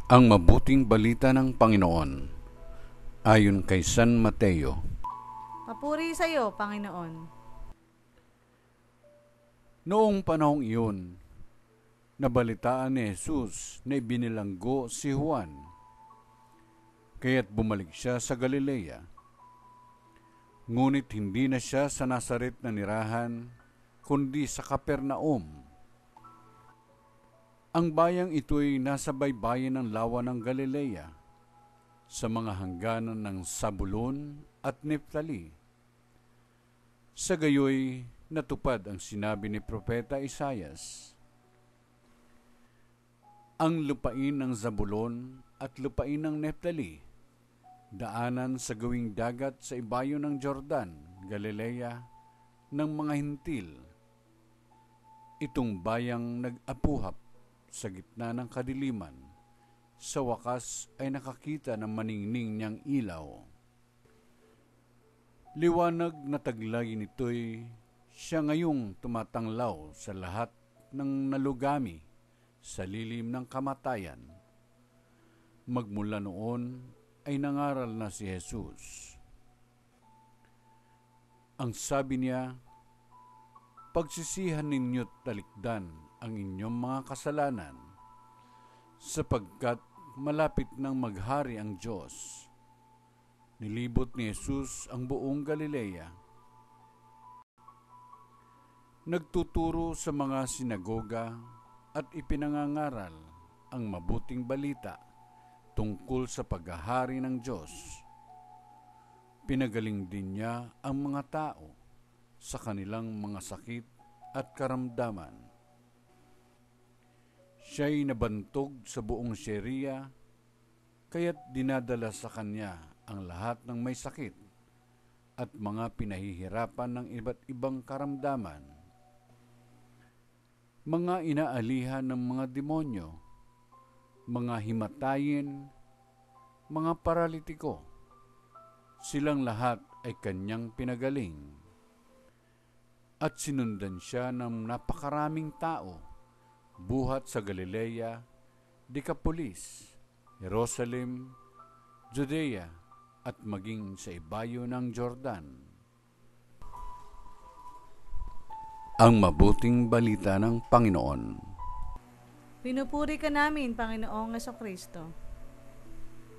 Ang mabuting balita ng Panginoon ayon kay San Mateo. Papuri sa iyo, Panginoon. Noong panahong iyon, nabalitaan ni Jesus na ibinilanggo si Juan, kaya't bumalik siya sa Galilea. Ngunit hindi na siya sa Nazaret na nirahan, kundi sa Capernaum. Ang bayang ito'y nasa baybayin ng lawa ng Galilea, sa mga hangganan ng Zabulon at Neftali. Sa gayoy, natupad ang sinabi ni Propeta Isaias. Ang lupain ng Zabulon at lupain ng Neftali, daanan sa gawing dagat sa ibayo ng Jordan, Galilea, ng mga hintil. Itong bayang nag-apuhap sa gitna ng kadiliman, sa wakas ay nakakita ng maningning niyang ilaw. Liwanag na taglay nito'y siya ngayong tumatanglaw sa lahat ng nalugami sa lilim ng kamatayan. Magmula noon ay nangaral na si Jesus. Ang sabi niya, pagsisihan ninyo't talikdan ang inyong mga kasalanan, sapagkat malapit nang maghari ang Diyos. Nilibot ni Jesus ang buong Galilea. Nagtuturo sa mga sinagoga at ipinangangaral ang mabuting balita tungkol sa paghahari ng Diyos. Pinagaling din niya ang mga tao sa kanilang mga sakit at karamdaman. Siya'y nabantog sa buong Syria, kaya't dinadala sa kanya ang lahat ng may sakit at mga pinahihirapan ng iba't ibang karamdaman. Mga inaalihan ng mga demonyo, mga himatayin, mga paralitiko, silang lahat ay kanyang pinagaling. At sinundan siya ng napakaraming tao, buhat sa Galilea, Decapolis, Jerusalem, Judea, at maging sa ibayo ng Jordan. Ang mabuting balita ng Panginoon. Pinupuri ka namin, Panginoong Jesucristo.